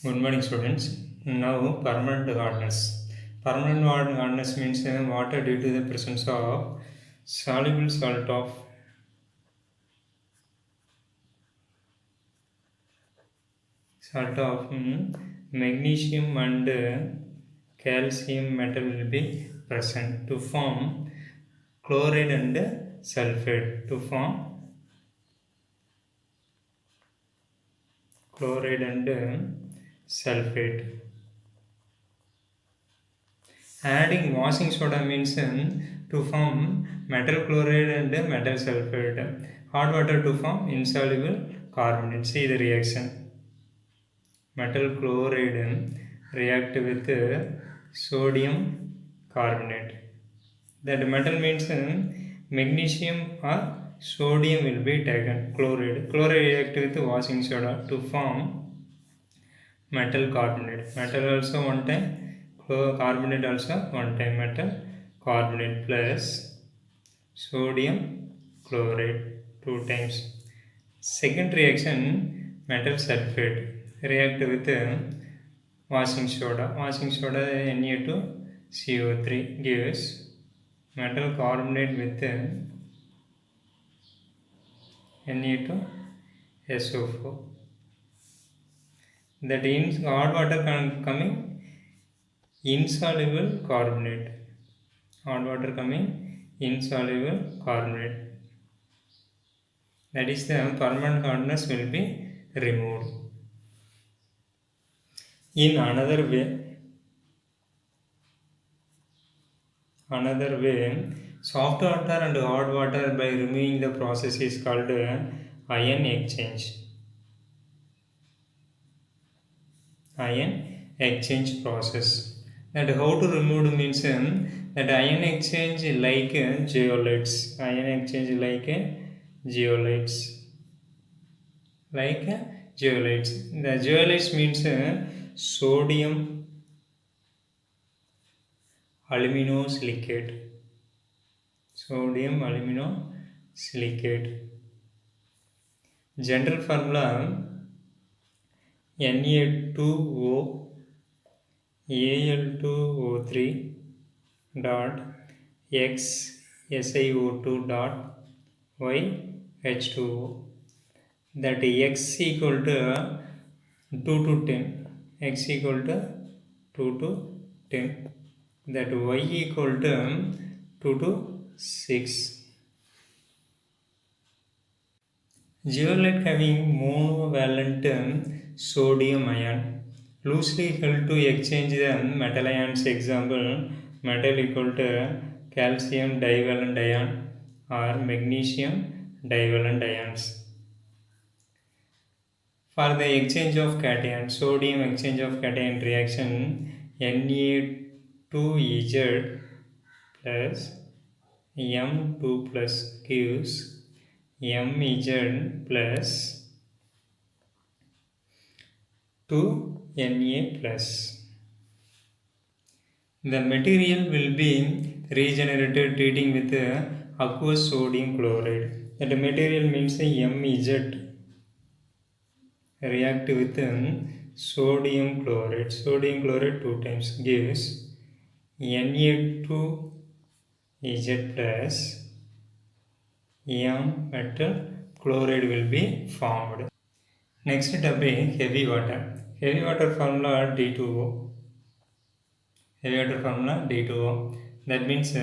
Good morning, students. Now, permanent hardness. Permanent hardness means water due to the presence of soluble salt of magnesium and calcium metal will be present to form chloride and sulfate. To form chloride and sulfate. Adding washing soda means to form metal chloride and metal sulfate. Hot water to form insoluble carbonate. See the reaction. Metal chloride react with sodium carbonate. That metal means magnesium or sodium will be taken. Chloride. Chloride react with washing soda to form metal carbonate. Metal also one time, carbonate also one time. Metal carbonate plus sodium chloride 2 times. Second reaction, metal sulfate react with washing soda. Washing soda Na2CO3 gives metal carbonate with Na2SO4. That in hot water coming insoluble carbonate. Hot water coming insoluble carbonate. That is the permanent hardness will be removed. In another way, soft water and hot water by removing the process is called ion exchange. Ion exchange process. That how to remove means that ion exchange like zeolites. Ion exchange like zeolites. Like zeolites. The zeolites means sodium aluminosilicate. Sodium aluminosilicate. General formula Na2O Al2O3 dot X SiO2 dot Y H2O. That X equal to 2 to 10. X equal to 2 to 10. That Y equal to 2 to 6. Zeolite having monovalent sodium ion loosely held to exchange the metal ions. Example, metal equal to calcium divalent ion or magnesium divalent ions. For the exchange of cation, sodium exchange of cation reaction Na2Ez plus M2 plus gives Mz plus 2Na plus. The material will be regenerated treating with aqueous sodium chloride. That material means Mz react with sodium chloride. Sodium chloride 2 times gives Na2Ez plus M metal chloride will be formed. Next topic, heavy water. Heavy water formula D2O. Heavy water formula D2O. That means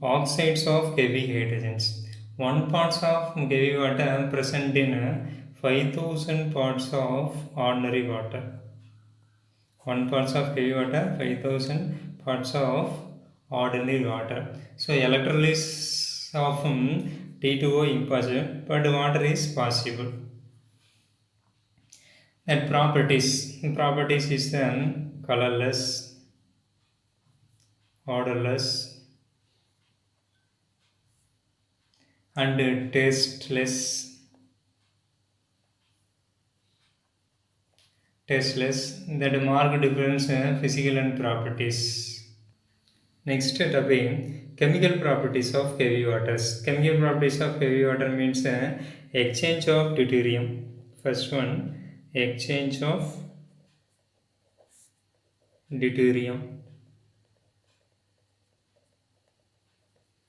oxides of heavy hydrogens. 1 parts of heavy water present in 5000 parts of ordinary water. 1 parts of heavy water, 5000 parts of ordinary water. So electrolysis of D2O impossible, but water is possible. And properties is then colorless, odorless, and tasteless. That mark difference physical and properties. Next topic, chemical properties of heavy waters. Chemical properties of heavy water means exchange of deuterium. First one, exchange of deuterium.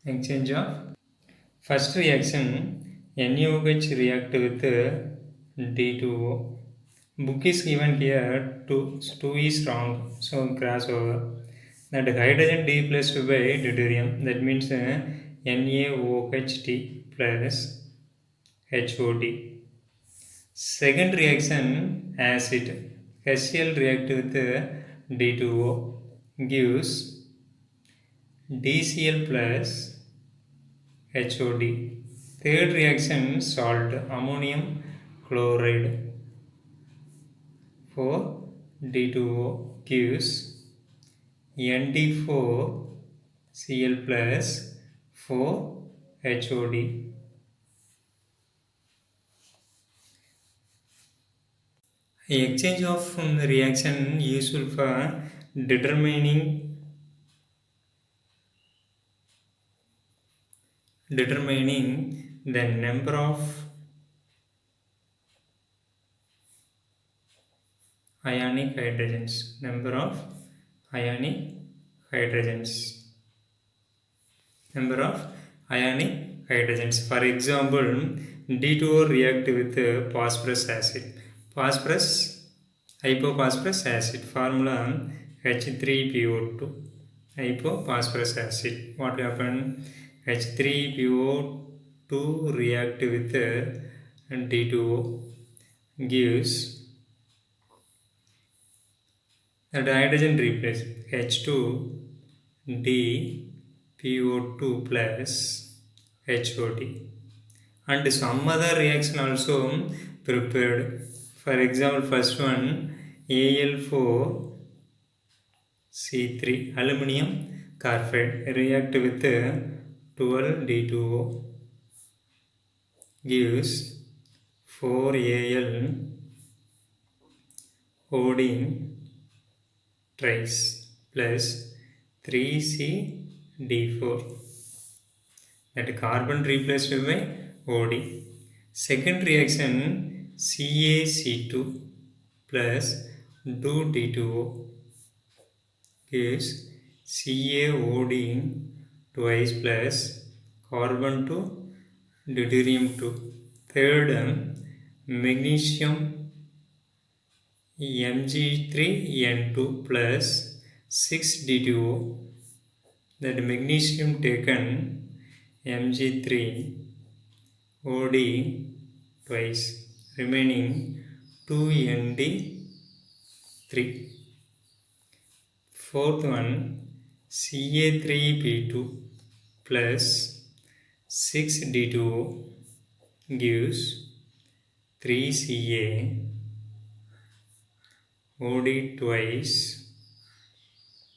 Exchange of first reaction, NaOH react with D2O. Book is given here, 2 is wrong, so cross over. That hydrogen D plus 2 by deuterium, that means NaOH plus HOD. Second reaction, acid. HCl react with D2O gives DCl plus HOD. Third reaction, salt. Ammonium chloride for D2O gives ND4Cl plus 4HOD. Exchange of reaction useful for determining the number of ionic hydrogens. Number of ionic hydrogens. For example, D2O react with phosphorus acid. Hypophosphorus acid. Formula H3PO2. Hypophosphorus acid. What happened? H3PO2 react with D2O gives the hydrogen replace H2DPO2 plus HOD. And some other reaction also prepared. For example, first one, Al4C3 aluminum carbide react with 12D2O gives 4Al odine trice plus 3C D4. That carbon replaced by OD. Second reaction, CaC2 plus 2D2O gives CaOD twice plus carbon to deuterium 2. Third, magnesium Mg3N2 plus 6D2O. That magnesium taken Mg3OD twice, remaining 2Nd3. Fourth one, Ca3P2 plus 6D2O gives 3Ca OD twice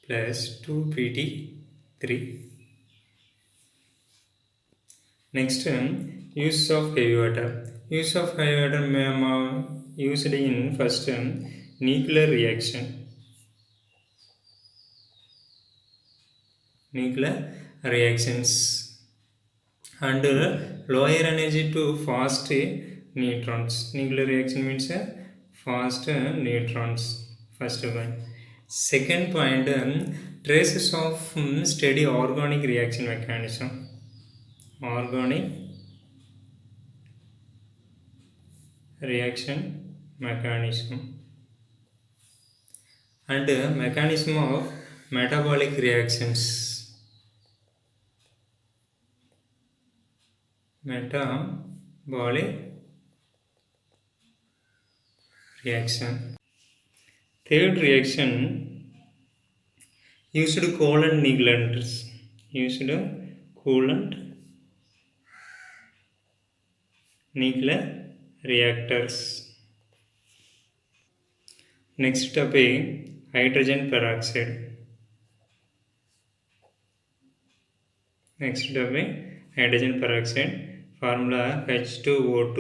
plus 2PT3. Next, use of heavy water. Use of heavy water used in first nuclear reaction. Nuclear reactions and lower energy to fast neutrons. Nuclear reaction means fast neutrons. First one. Second point, traces of steady organic reaction mechanism. Organic reaction mechanism and mechanism of metabolic reactions. Metabolic reaction. Third reaction, used coolant neglectors. Used coolant nuclear reactors. Next topic, hydrogen peroxide. Next topic, hydrogen peroxide. Formula H2O2.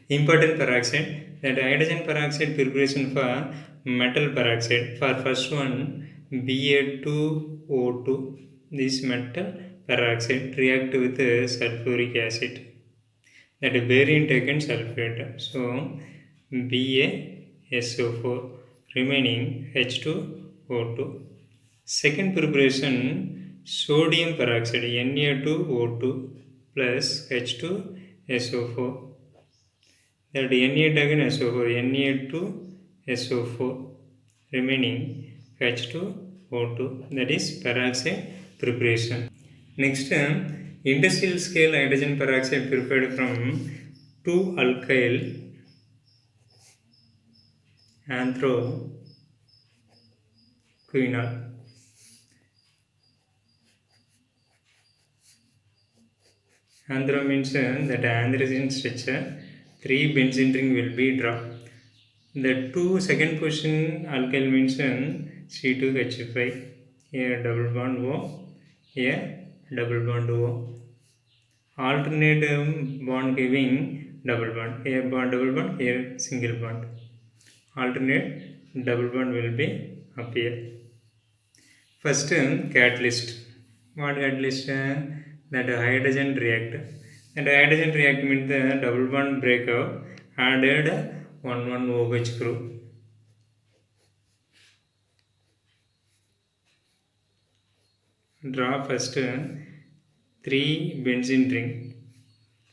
Important peroxide. That hydrogen peroxide preparation for metal peroxide. For first one, Ba2O2. This metal peroxide react with sulfuric acid. That is barium taken sulfate. So BaSO4 remaining H2 O2. Second preparation, sodium peroxide Na2O2 plus H2SO4. That Na again SO4, Na2SO4 remaining H2O2, that is peroxide preparation. Next, industrial scale hydrogen peroxide prepared from 2-alkyl anthroquinol. Anthro means that androgen structure, 3 benzene ring will be dropped. The 2 second position alkyl means C2H5, a double bond O, a double bond O. Alternate bond giving double bond, a bond double bond, a single bond. Alternate double bond will be appear. First, catalyst. What catalyst? That hydrogen react. And hydrogen react means the double bond breakup added 1,1-OH group. Draw first 3 benzene ring.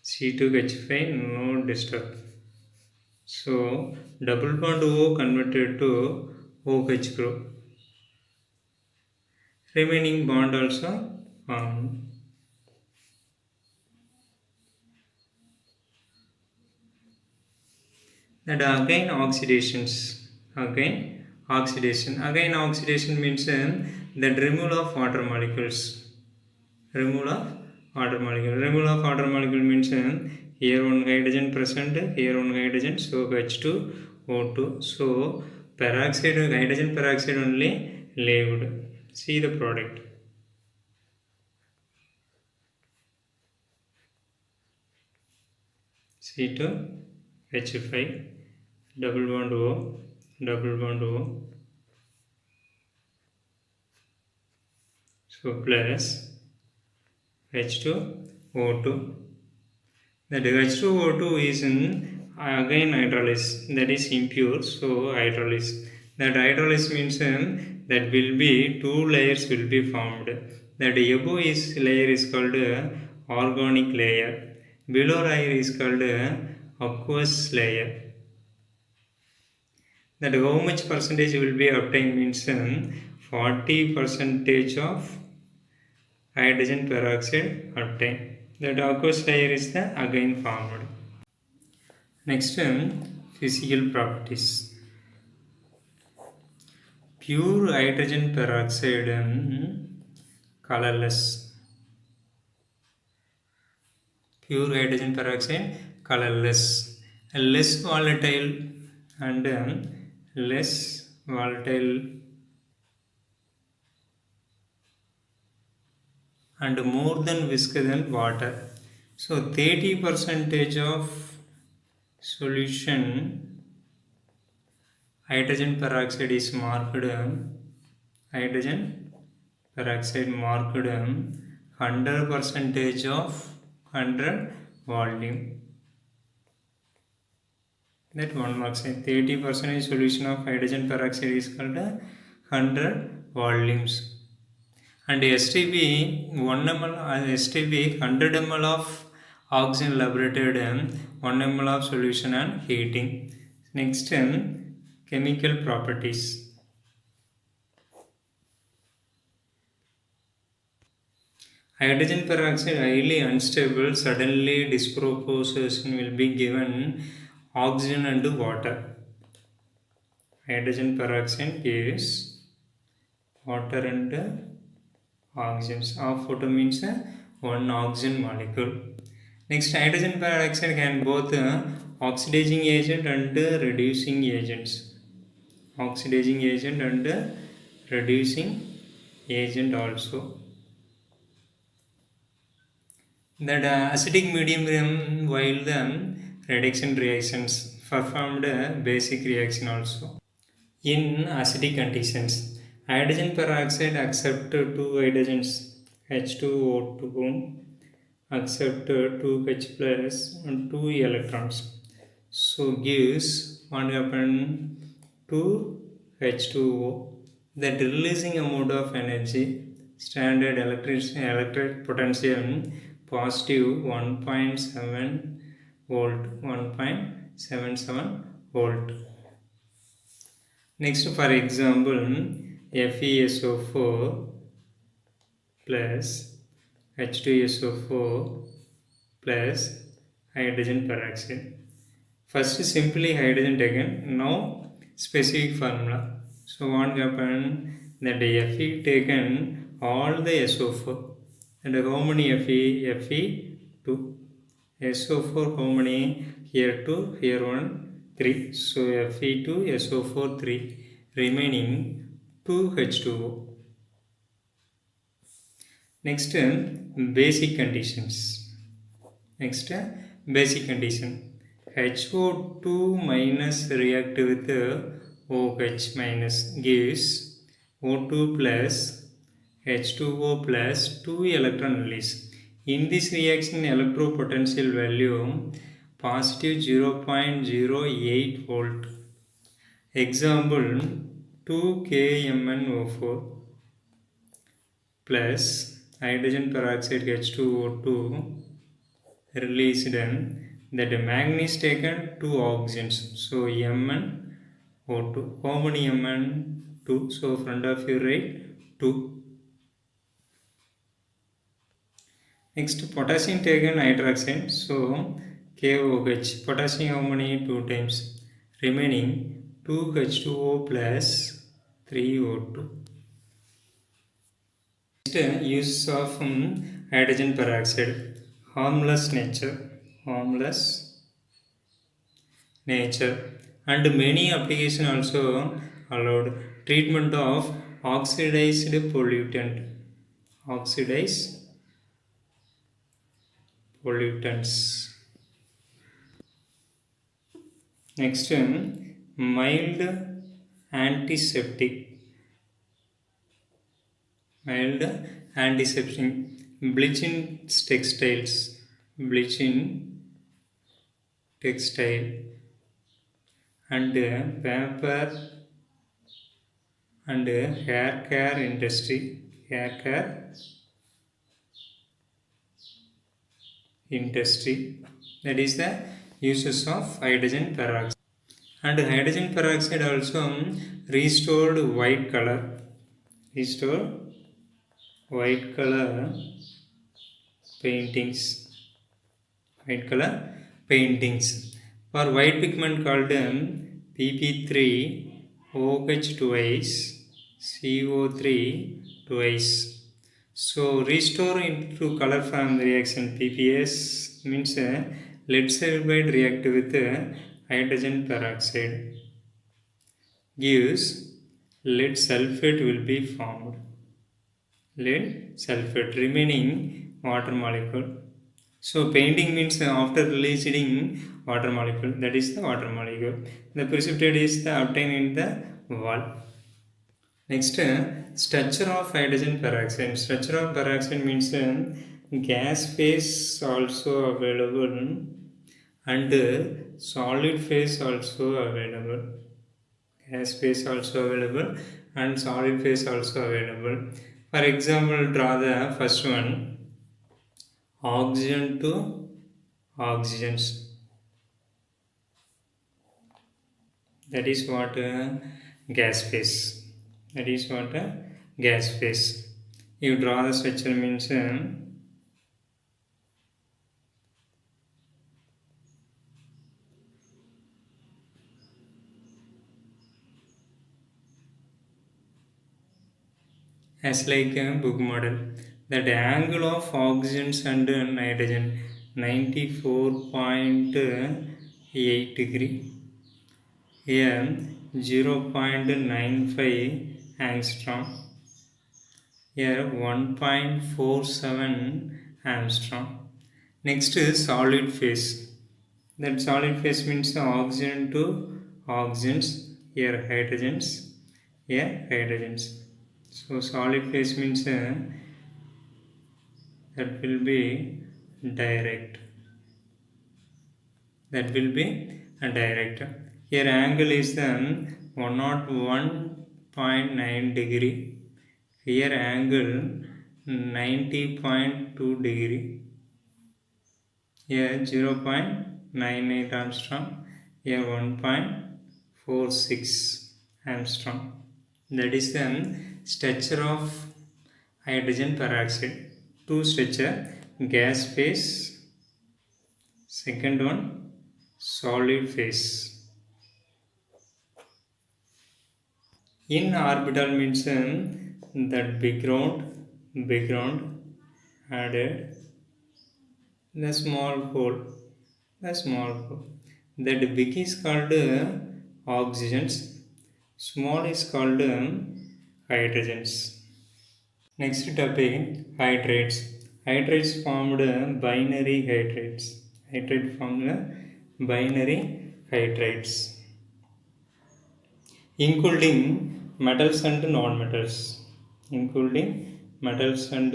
C2H5 no disturb. So double bond O converted to OH group. Remaining bond also formed. That again oxidations. Again oxidation means that removal of water molecules. Removal of water molecule means here one hydrogen present, here one hydrogen, so H2O2. So peroxide, hydrogen peroxide only left. See the product. C2H5, double bond O, double bond O. So plus H2O2. That H2O2 is in again hydrolysis, that is impure, so hydrolysis. That hydrolysis means that will be 2 layers will be formed. That above is layer is called organic layer, below layer is called aqueous layer. That how much percentage will be obtained means 40 percentage of hydrogen peroxide obtained. That aqueous layer is the again formed. Next, physical properties. Pure hydrogen peroxide colorless. Pure hydrogen peroxide colorless, less volatile and less volatile and more than viscous than water. So 30 percentage of solution hydrogen peroxide is marked hydrogen peroxide marked 100 percentage of 100 volume. That one marks 30 percentage solution of hydrogen peroxide is called 100 volumes. And STB 1 ml, STB 100 ml of oxygen liberated 1 ml of solution and heating. Next, chemical properties. Hydrogen peroxide highly unstable, suddenly disproportion will be given oxygen and water. Hydrogen peroxide gives water and oxygen. Half photo means one oxygen molecule. Next, hydrogen peroxide can both oxidizing agent and reducing agents. Oxidizing agent and reducing agent also. That acidic medium while the reduction reactions performed basic reaction also. In acidic conditions, hydrogen peroxide accept 2 hydrogens H2O2 accept 2H plus and 2 electrons. So gives what happened to H2O. that releasing amount of energy, standard electric potential positive 1.7 volt, 1.77 volt. Next, for example, FeSO4 plus H2SO4 plus hydrogen peroxide. First simply hydrogen taken, now specific formula. So what happened, that Fe taken all the SO4, and how many Fe? Fe2. SO4 how many? Here 2, here 1, 3. So Fe2 SO4 3, remaining 2 H2O. Next, basic conditions. Next, basic condition. HO2 minus react with OH minus gives O2 plus H2O plus 2 electron release. In this reaction, electropotential value positive 0.08 volt. Example 2 KMnO4 plus hydrogen peroxide H2O2 released, that manganese taken 2 oxygens, so MnO2. How many Mn? 2. So front of you write 2. Next, potassium taken hydroxide, so KOH. Potassium how many? 2 times, remaining 2 H2O plus 3 O2. Next, use of hydrogen peroxide. Harmless nature, and many application also allowed. Treatment of oxidized pollutants. Next, mild antiseptic, bleaching textile, and paper and hair care industry, that is the uses of hydrogen peroxide. And hydrogen peroxide also restored white color paintings, for white pigment called PP3 OH twice CO3 twice. So restore into color from the reaction. PPS means lead sulfide react with hydrogen peroxide, gives lead sulfate will be formed. Lead sulfate, remaining water molecule. So painting means after releasing water molecule, that is the water molecule. The precipitate is the obtained in the wall. Next, structure of hydrogen peroxide. Structure of peroxide means gas phase also available and solid phase also available. Gas phase also available and solid phase also available. For example, draw the first one. Oxygen to oxygens. That is what gas phase. You draw the structure means as like a book model. That angle of oxygens and nitrogen 94.8 degree. Here 0.95 angstrom. Here 1.47 angstrom. Next is solid phase. That solid phase means oxygen to oxygens. Here hydrogens. So solid phase means that will be direct. Here angle is 101.8 0.9 degree. Here angle 90.2 degree. Here 0.98 Armstrong. Here 1.46 Armstrong. That is the structure of hydrogen peroxide. Two structure, gas phase. Second one, solid phase. In orbital means that background added the small hole. That big is called oxygens, small is called hydrogens. Next topic, hydrates. Hydrates formed binary hydrates. Hydrate formed binary hydrates, including metals and non-metals. Including metals and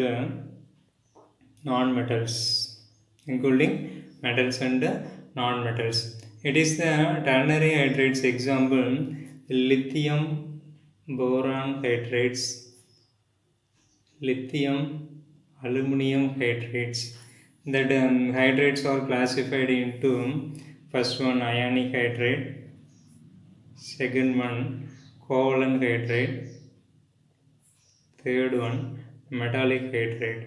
non-metals. Including metals and non-metals. It is the ternary hydrates example, lithium boron hydrates, lithium aluminum hydrates. That hydrates are classified into first one ionic hydrate, second one covalent hydrate, third one metallic hydrate.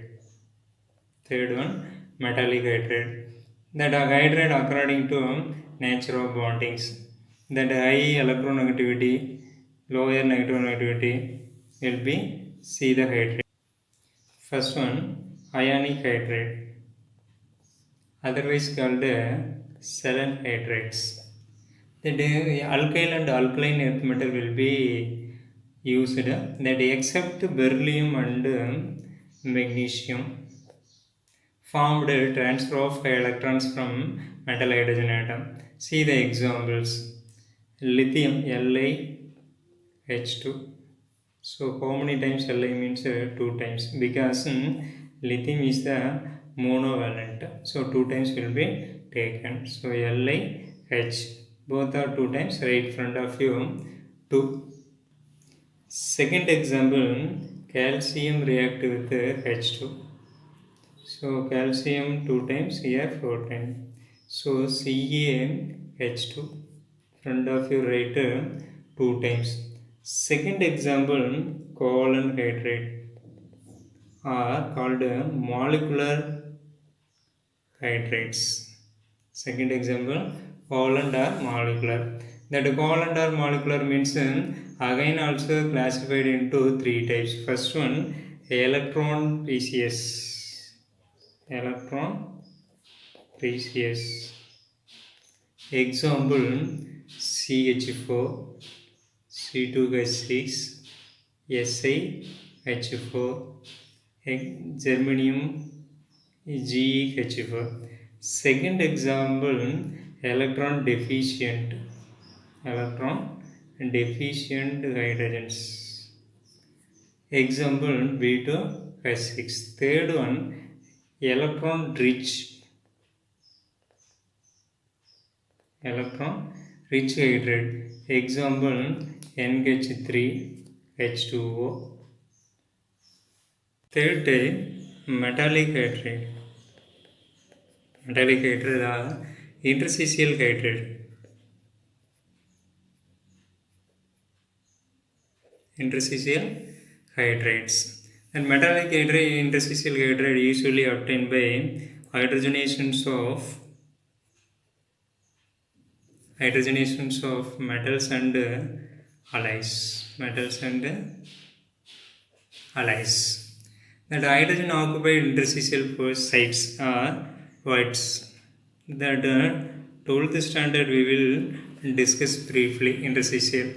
That are hydrate according to nature of bondings. That high electronegativity, lower negativity will be C the hydrate. First one, ionic hydrate, otherwise called Selen hydrates. The alkyl and alkaline earth metal will be used, that except beryllium and magnesium formed transfer of electrons from metal hydrogen atom. See the examples. Lithium Li(H2). So how many times Li means 2 times, because lithium is the monovalent. So 2 times will be taken. So LiH, both are 2 times, right in front of you 2. Second example, calcium react with H2. So calcium 2 times, here 4 times. So CaH2, front of you write 2 times. Second example, covalent hydrate are called molecular hydrates. Second example, covalent or molecular. That covalent or molecular means again also classified into 3 types. First one, electron precious. Example, CH4, C2H6, SiH4, germanium, GeH4. Second example, electron deficient hydrogens. Example, B2H6. Third one, electron rich hydrate. Example, NH3H2O. Third type, metallic hydrate. Metallic hydrate are interstitial hydrate. Interstitial hydrates. And metallic hydrate, interstitial hydrate usually obtained by hydrogenations of metals and alloys. That hydrogen occupied interstitial sites are voids. That 12th standard we will discuss briefly interstitial.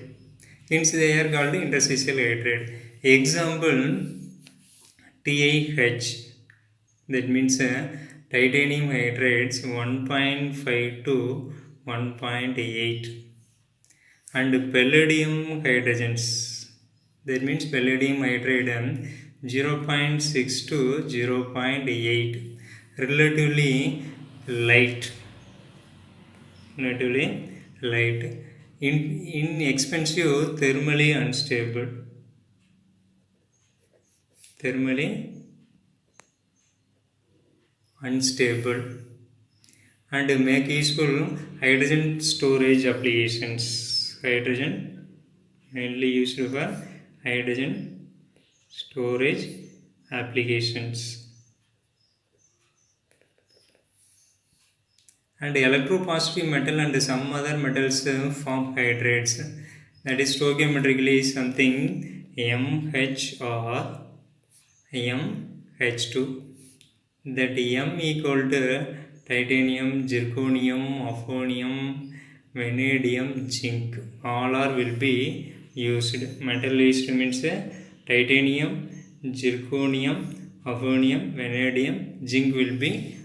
Hence they are called interstitial hydrate. Example, TiH, that means titanium hydrates 1.5 to 1.8, and palladium hydrogens, that means palladium hydrate 0.6 to 0.8, relatively light. inexpensive, thermally unstable. Thermally unstable. And make useful hydrogen storage applications. Hydrogen mainly used for hydrogen storage applications. And electropositive metal and some other metals form hydrates. That is stoichiometrically something MH or MH2. That M equal to titanium, zirconium, hafnium, vanadium, zinc. All are will be used. Metal list means titanium, zirconium, hafnium, vanadium, zinc will be